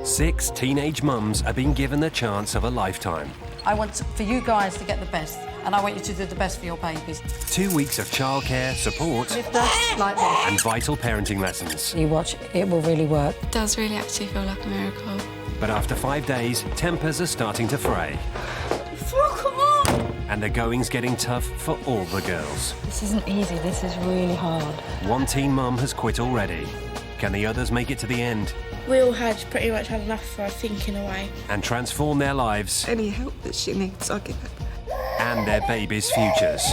6 teenage mums are being given the chance of a lifetime. I want for you guys to get the best, and I want you to do the best for your babies. 2 weeks of childcare, support, Lift us like this. and vital parenting lessons. You watch, it will really work. It does really actually feel like a miracle. But after 5 days, tempers are starting to fray. And the going's getting tough for all the girls. This isn't easy, this is really hard. One teen mum has quit already. Can the others make it to the end We all had pretty much had enough for thinking away. and transform their lives Any help that she needs, I'll give it. and their babies' futures?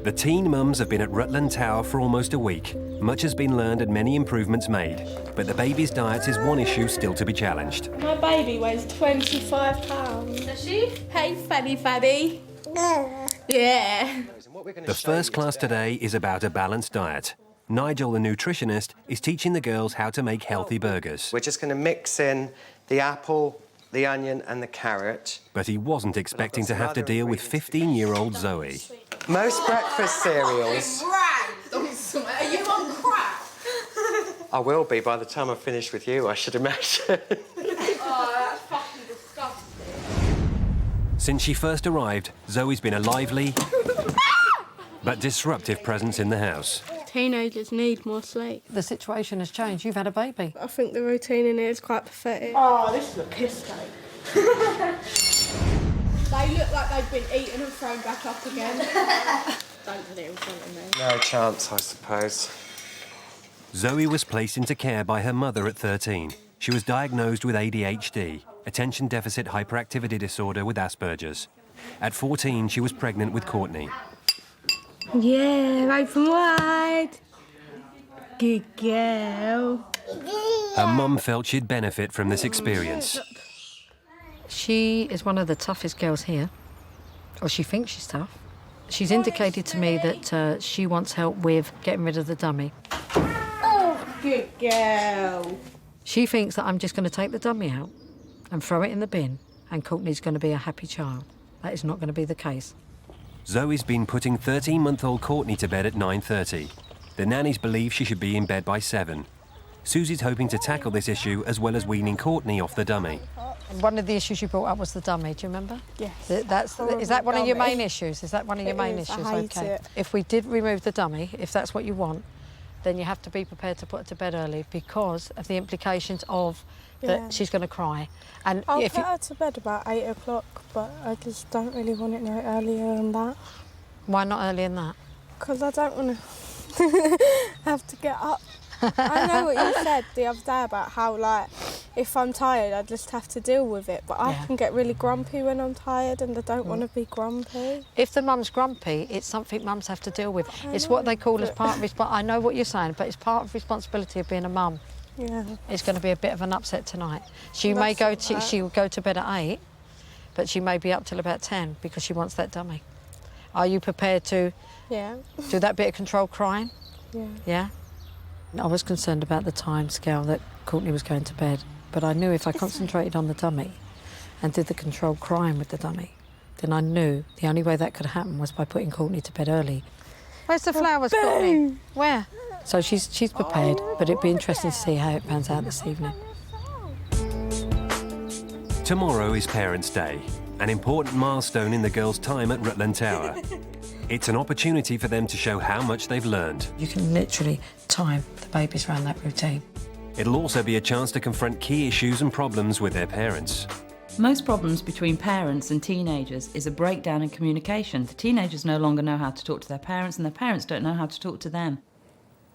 The teen mums have been at Rutland Tower for almost a week. Much has been learned and many improvements made, but the baby's diet is one issue still to be challenged. My baby weighs 25 pounds. Does she? Hey, funny Fanny. Yeah. The first class today is about a balanced diet. Nigel, the nutritionist, is teaching the girls how to make healthy burgers. We're just going to mix in the apple, the onion and the carrot. But he wasn't expecting to have to deal with 15-year-old Zoe. Most breakfast cereals... Are you on crack? I will be by the time I'm finished with you, I should imagine. Oh, that's fucking disgusting. Since she first arrived, Zoe's been a lively but disruptive presence in the house. Teenagers need more sleep. The situation has changed. You've had a baby. I think the routine in here is quite pathetic. Oh, this is a piss take. They look like they've been eaten and thrown back up again. Don't put it in front of me. No chance, I suppose. Zoe was placed into care by her mother at 13. She was diagnosed with ADHD, attention deficit hyperactivity disorder with Asperger's. At 14, she was pregnant with Courtney. Yeah, open wide. Good girl. Her mum felt she'd benefit from this experience. She is one of the toughest girls here, or she thinks she's tough. She's indicated to me that she wants help with getting rid of the dummy. Good girl. She thinks that I'm just going to take the dummy out and throw it in the bin, and Courtney's going to be a happy child. That is not going to be the case. Zoe's been putting 13-month-old Courtney to bed at 9:30. The nannies believe she should be in bed by 7. Susie's hoping to tackle this issue as well as weaning Courtney off the dummy. One of the issues you brought up was the dummy, do you remember? Yes. Is that one of your main issues? Is that one of your main issues? I hate it. If we did remove the dummy, if that's what you want, then you have to be prepared to put her to bed early because of the implications of that she's going to cry. And I'll if put her to bed about 8 o'clock, but I just don't really want it no earlier than that. Why not earlier than that? Because I don't want to have to get up. I know what you said the other day about how, like, if I'm tired, I just have to deal with it. But I can get really grumpy when I'm tired and I don't want to be grumpy. If the mum's grumpy, it's something mums have to deal with. It's what they call as part of I know what you're saying, but it's part of responsibility of being a mum. Yeah. It's going to be a bit of an upset tonight. She may go to, she will go to bed at 8, but she may be up till about 10 because she wants that dummy. Are you prepared to do that bit of controlled crying? Yeah. Yeah? I was concerned about the time scale that Courtney was going to bed, but I knew if I concentrated on the dummy and did the controlled crying with the dummy, then I knew the only way that could happen was by putting Courtney to bed early. Where's the flowers, Courtney? Where? So she's prepared, but it'd be interesting to see how it pans out this evening. Tomorrow is Parents' Day, an important milestone in the girls' time at Rutland Tower. It's an opportunity for them to show how much they've learned. You can literally time the babies around that routine. It'll also be a chance to confront key issues and problems with their parents. Most problems between parents and teenagers is a breakdown in communication. The teenagers no longer know how to talk to their parents and their parents don't know how to talk to them.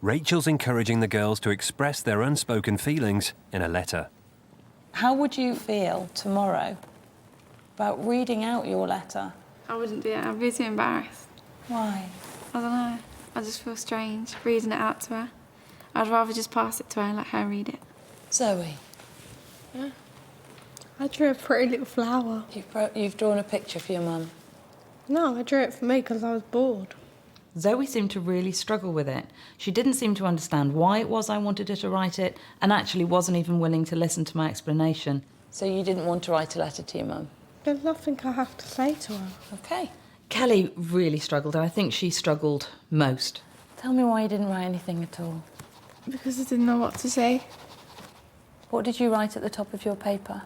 Rachel's encouraging the girls to express their unspoken feelings in a letter. How would you feel tomorrow about reading out your letter? I wouldn't do it, I'd be too embarrassed. Why? I don't know, I just feel strange reading it out to her. I'd rather just pass it to her and let her read it. Zoe? Yeah. I drew a pretty little flower. You've drawn a picture for your mum? No, I drew it for me because I was bored. Zoe seemed to really struggle with it. She didn't seem to understand why it was I wanted her to write it, and actually wasn't even willing to listen to my explanation. So you didn't want to write a letter to your mum? There's nothing I have to say to her. Okay. Kelly really struggled, and I think she struggled most. Tell me why you didn't write anything at all. Because I didn't know what to say. What did you write at the top of your paper?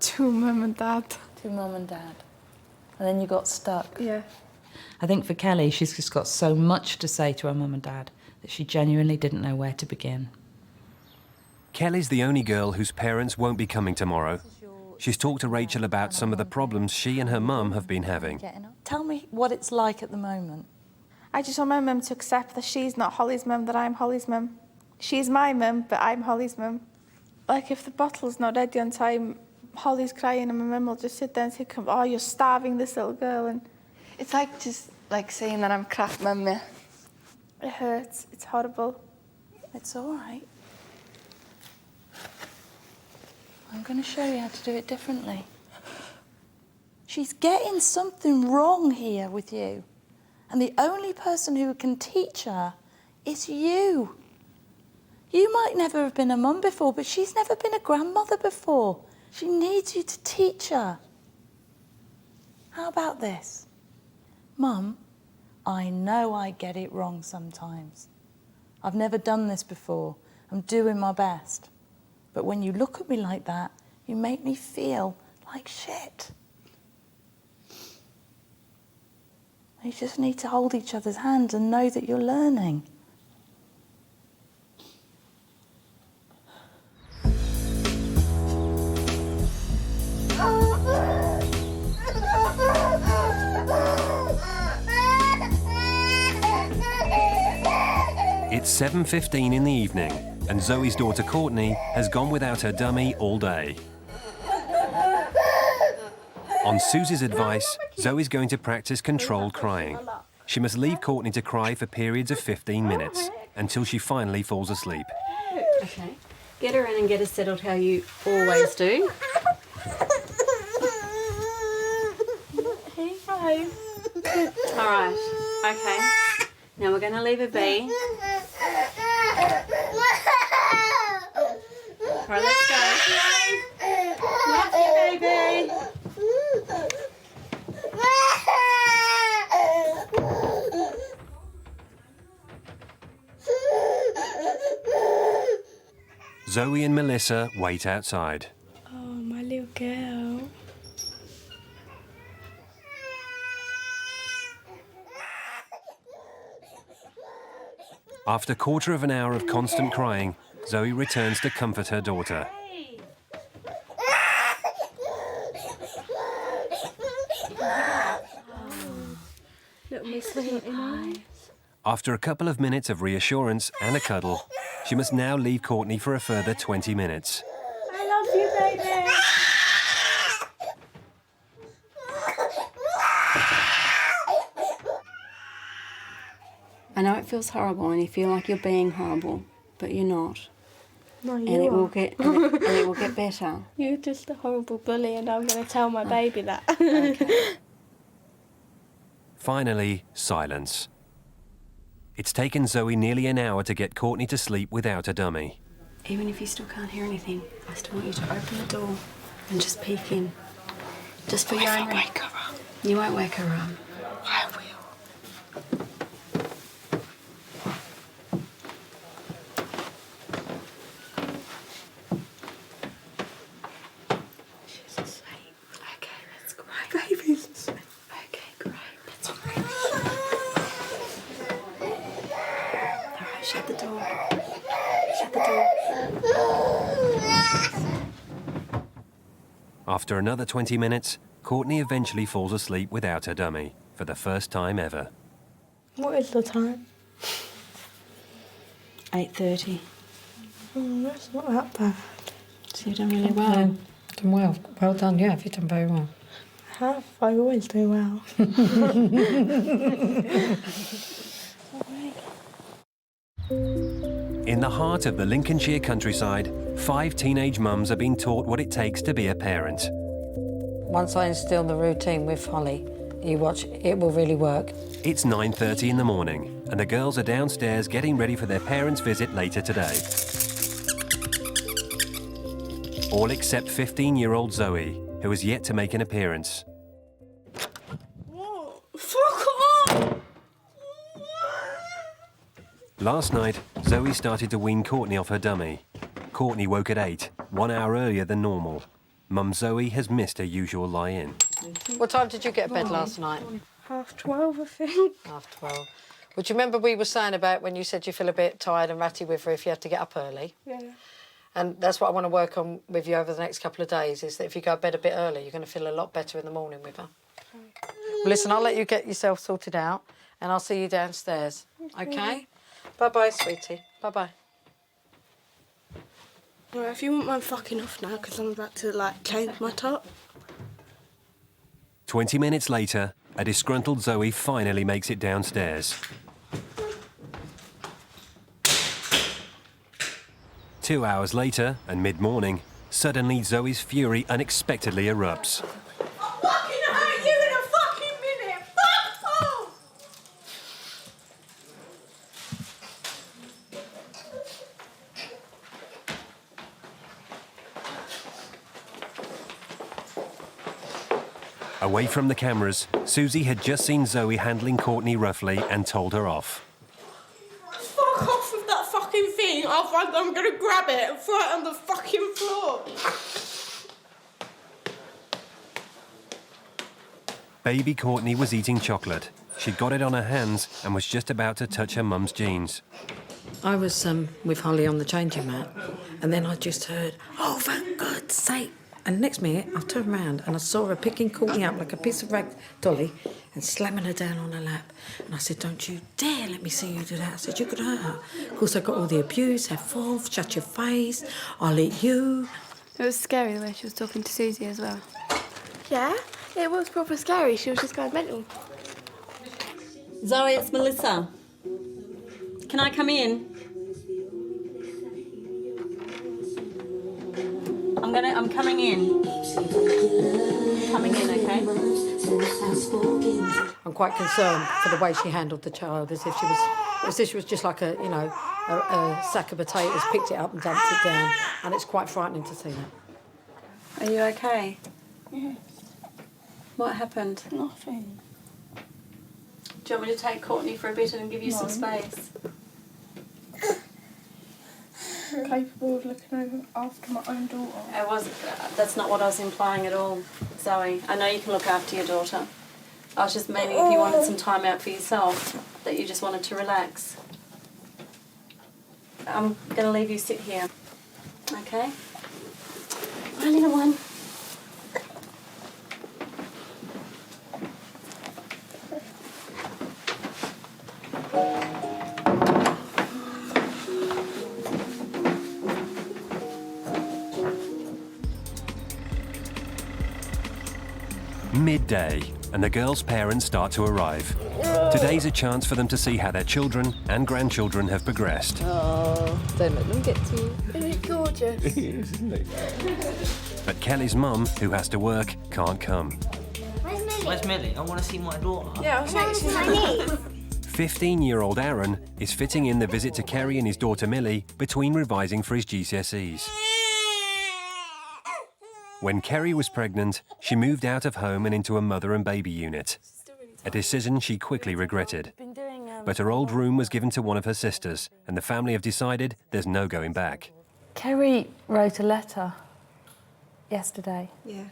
To Mum and Dad. To Mum and Dad. And then you got stuck. Yeah. I think for Kelly, she's just got so much to say to her mum and dad that she genuinely didn't know where to begin. Kelly's the only girl whose parents won't be coming tomorrow. She's talked to Rachel about some of the problems she and her mum have been having. Tell me what it's like at the moment. I just want my mum to accept that she's not Holly's mum, that I'm Holly's mum. She's my mum, but I'm Holly's mum. Like, if the bottle's not ready on time, Holly's crying and my mum will just sit there and say, "Oh, you're starving this little girl." And it's like just like saying that I'm crap mummy. It hurts. It's horrible. It's all right. I'm going to show you how to do it differently. She's getting something wrong here with you. And the only person who can teach her is you. You might never have been a mum before, but she's never been a grandmother before. She needs you to teach her. How about this? Mum, I know I get it wrong sometimes. I've never done this before. I'm doing my best. But when you look at me like that, you make me feel like shit. You just need to hold each other's hands and know that you're learning. It's 7:15 in the evening, and Zoe's daughter Courtney has gone without her dummy all day. On Susie's advice, Zoe's going to practice controlled crying. She must leave Courtney to cry for periods of 15 minutes, until she finally falls asleep. Okay. Get her in and get her settled how you always do. Hi. All right. Okay. Now we're going to leave her be. All right, let's go. Love you, baby. Zoe and Melissa wait outside. Oh, my little girl. After a quarter of an hour of constant crying, Zoe returns to comfort her daughter. Little Miss Little. After a couple of minutes of reassurance and a cuddle, she must now leave Courtney for a further 20 minutes. I love you, baby. I know it feels horrible and you feel like you're being horrible, but you're not. No, you And it are. will get and it will get better. You're just a horrible bully, and I'm going to tell my baby that. Okay. Finally, silence. It's taken Zoe nearly an hour to get Courtney to sleep without a dummy. Even if you still can't hear anything, I still want you to open the door and just peek in. Just for your own... wake her up. You won't wake her up. I will. She's asleep. Okay, that's great. Baby's asleep. Okay, great. That's great. All right, shut the door. Shut the door. After another 20 minutes, Courtney eventually falls asleep without her dummy, for the first time ever. What is the time? 8:30. That's not that bad. So you've done really well. Done well. Well done, yeah, you've done very well. I always do well. In the heart of the Lincolnshire countryside, 5 teenage mums are being taught what it takes to be a parent. Once I instill the routine with Holly, You watch, it will really work. It's 9:30 in the morning, and the girls are downstairs getting ready for their parents' visit later today. All except 15-year-old Zoe, who has yet to make an appearance. Fuck off! Last night, Zoe started to wean Courtney off her dummy. Courtney woke at 8, 1 hour earlier than normal. Mum Zoe has missed her usual lie-in. What time did you get to bed last night? 12:30, I think. 12:30. Would you remember we were saying about when you said you feel a bit tired and ratty with her if you have to get up early? Yeah. And that's what I want to work on with you over the next couple of days, is that if you go to bed a bit early, you're going to feel a lot better in the morning with her. Okay. Well, listen, I'll let you get yourself sorted out, and I'll see you downstairs, okay? Bye-bye, sweetie. Bye-bye. Well, if you wouldn't mind fucking off now, because I'm about to, like, change my top. 20 minutes later, a disgruntled Zoe finally makes it downstairs. 2 hours later, and mid-morning, suddenly Zoe's fury unexpectedly erupts. I'll fucking hurt you in a fucking minute! Fuck off! Away from the cameras, Susie had just seen Zoe handling Courtney roughly and told her off. Fuck off with that fucking thing, otherwise I'm gonna grab it and throw it on the fucking floor. Baby Courtney was eating chocolate. She'd got it on her hands and was just about to touch her mum's jeans. I was with Holly on the changing mat, and then I just heard, "Oh, for God's sake!" And next minute, I turned round and I saw her picking Courtney up like a piece of rag dolly and slamming her down on her lap. And I said, "Don't you dare let me see you do that." I said, "You could hurt her." Of course, I got all the abuse, have off, shut your face, I'll eat you. It was scary the way she was talking to Susie as well. Yeah, it was proper scary. She was just going mental. Zoe, it's Melissa. Can I come in? I'm coming in. Coming in, okay? I'm quite concerned for the way she handled the child, as if she was just like a sack of potatoes, picked it up and dumped it down, and it's quite frightening to see that. Are you okay? Yeah. What happened? Nothing. Do you want me to take Courtney for a bit and give you some space? Capable of looking over after my own daughter. That's not what I was implying at all, Zoe. I know you can look after your daughter. I was just meaning if you wanted some time out for yourself, that you just wanted to relax. I'm going to leave you sit here, okay? My little one. Midday, and the girls' parents start to arrive. Today's a chance for them to see how their children and grandchildren have progressed. Oh, don't let them get to you. Isn't it gorgeous? It is, isn't it? But Kelly's mum, who has to work, can't come. Where's Millie? Where's Millie? I want to see my daughter. Yeah, I was next to my niece. 15-year-old Aaron is fitting in the visit to Kerry and his daughter Millie between revising for his GCSEs. When Kerry was pregnant, she moved out of home and into a mother and baby unit, a decision she quickly regretted. But her old room was given to one of her sisters, and the family have decided there's no going back. Kerry wrote a letter yesterday Yeah.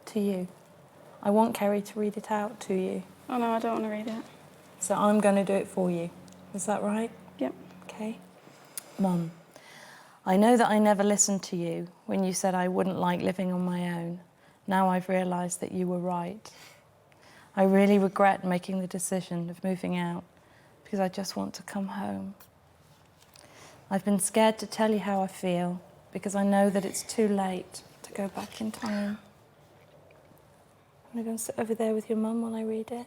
to you. I want Kerry to read it out to you. Oh no, I don't want to read it. So I'm going to do it for you. Is that right? Yep. Okay. Mum, I know that I never listened to you when you said I wouldn't like living on my own. Now I've realised that you were right. I really regret making the decision of moving out because I just want to come home. I've been scared to tell you how I feel because I know that it's too late to go back in time. I'm going to sit over there with your mum while I read it.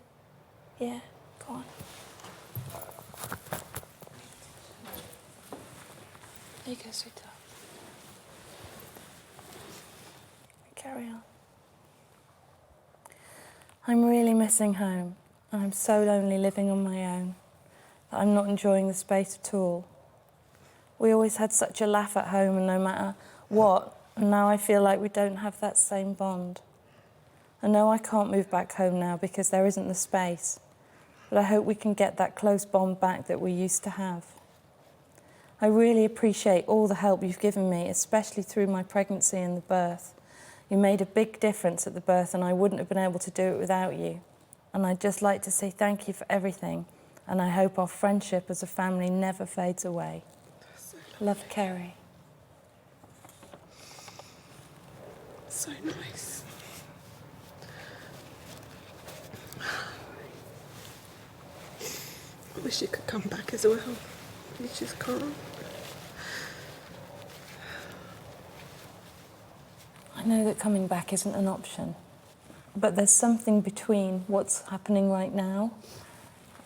Yeah, go on. There you go, sweetheart. Carry on. I'm really missing home, and I'm so lonely living on my own that I'm not enjoying the space at all. We always had such a laugh at home, and no matter what, and now I feel like we don't have that same bond. I know I can't move back home now because there isn't the space, but I hope we can get that close bond back that we used to have. I really appreciate all the help you've given me, especially through my pregnancy and the birth. You made a big difference at the birth, and I wouldn't have been able to do it without you. And I'd just like to say thank you for everything, and I hope our friendship as a family never fades away. Love, Kerry. So nice. I wish you could come back as well. You just can't. I know that coming back isn't an option, but there's something between what's happening right now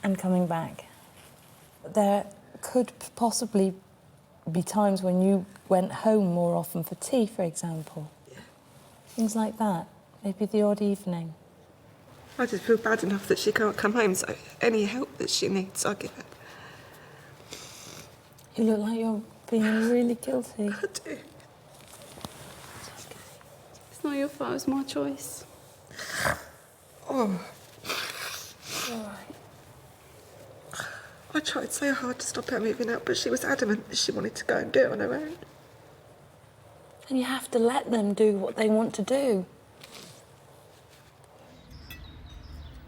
and coming back. There could possibly be times when you went home more often for tea, for example. Yeah. Things like that. Maybe the odd evening. I just feel bad enough that she can't come home, so any help that she needs, I'll give her. You look like you're being really guilty. I do. It's not your fault, it was my choice. Oh. All right. I tried so hard to stop her moving out, but she was adamant that she wanted to go and do it on her own. And you have to let them do what they want to do.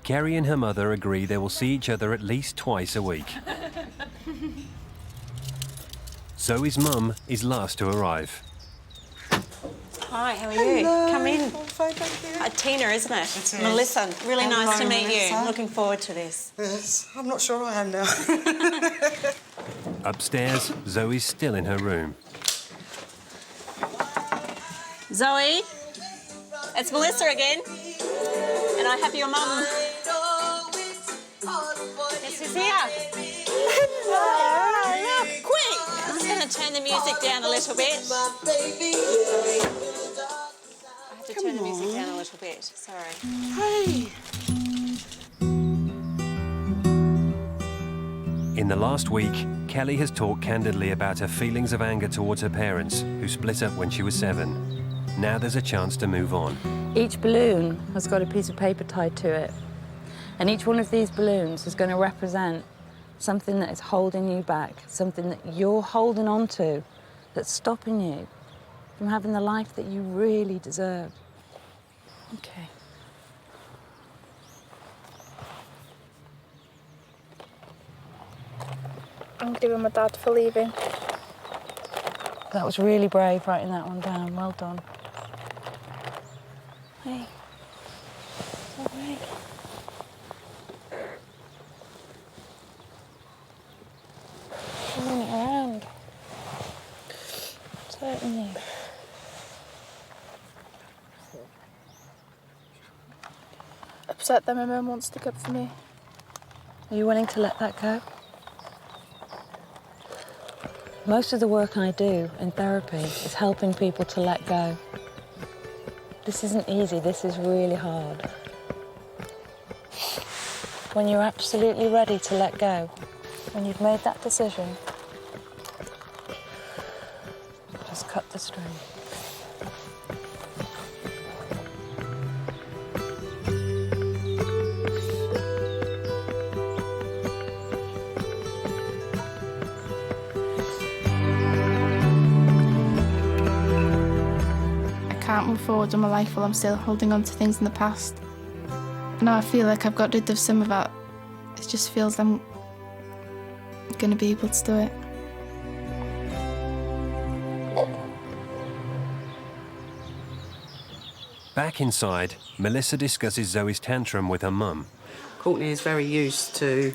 Kerry and her mother agree they will see each other at least twice a week. Zoe's mum is last to arrive. Hi, how are you? Come in. I'm fine, thank you. Tina, isn't it? It is. Melissa, really nice to meet Melissa. you. Looking forward to this. Yes, I'm not sure I am now. Upstairs, Zoe's still in her room. Zoe, it's Melissa again. And I have your mum. Yes, she's here. Oh, look, quick. I'm just going to turn the music down a little bit. I have to turn the music down a little bit, sorry. Hey. In the last week, Kelly has talked candidly about her feelings of anger towards her parents, who split up when she was 7. Now there's a chance to move on. Each balloon has got a piece of paper tied to it. And each one of these balloons is going to represent something that is holding you back, something that you're holding on to, that's stopping you from having the life that you really deserve. Okay. I'm giving my dad for leaving. That was really brave, writing that one down. Well done. Hey. All right. Turning it around. It's hurting you. Upset that my mum won't stick up for me. Are you willing to let that go? Most of the work I do in therapy is helping people to let go. This isn't easy, this is really hard. When you're absolutely ready to let go, when you've made that decision, just cut the string. I can't move forward in my life while I'm still holding on to things in the past. Now I feel like I've got rid of some of that. It just feels I'm going to be able to do it. Back inside, Melissa discusses Zoe's tantrum with her mum. Courtney is very used to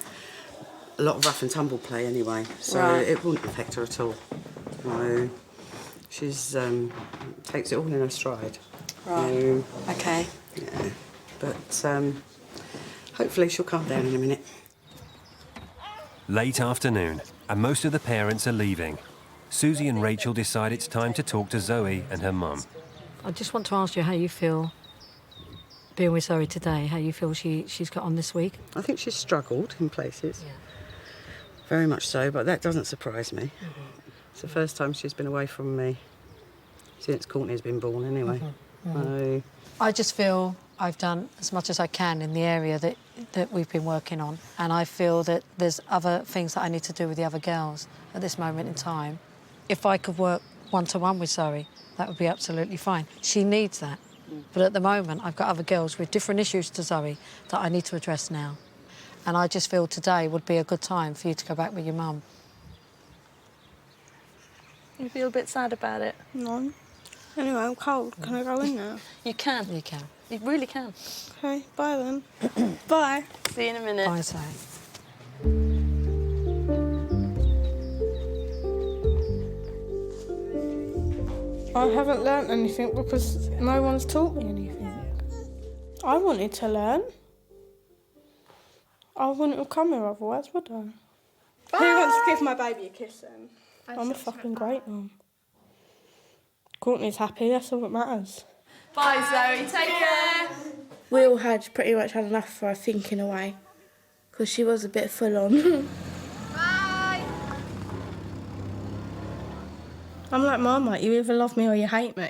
a lot of rough and tumble play anyway, so it wouldn't affect her at all. No. She's takes it all in her stride. Right. Okay. Yeah. But hopefully she'll calm down in a minute. Late afternoon, and most of the parents are leaving. Susie and Rachel decide it's time to talk to Zoe and her mum. I just want to ask you how you feel Being with Zoe today, how you feel she's got on this week? I think she's struggled in places. Yeah. Very much so, but that doesn't surprise me. It's the first time she's been away from me since Courtney's been born, anyway. So... I just feel I've done as much as I can in the area that we've been working on, and I feel that there's other things that I need to do with the other girls at this moment in time. If I could work one-to-one with Zoe, that would be absolutely fine. She needs that. But at the moment, I've got other girls with different issues to Zoe that I need to address now. And I just feel today would be a good time for you to go back with your mum. You feel a bit sad about it? No. Anyway, I'm cold. Can I go in now? You can. You can. You really can. OK, bye then. Bye. See you in a minute. Bye, Zoe. I haven't learnt anything because no one's taught me anything. I wanted to learn. I wouldn't have come here otherwise, would I? Bye. Who wants to give my baby a kiss then? I'm a fucking great mum. Courtney's happy, that's all that matters. Bye, Zoe. Take care. We all had pretty much had enough for her thinking away because she was a bit full on. Bye. I'm like Marmite, you either love me or you hate me.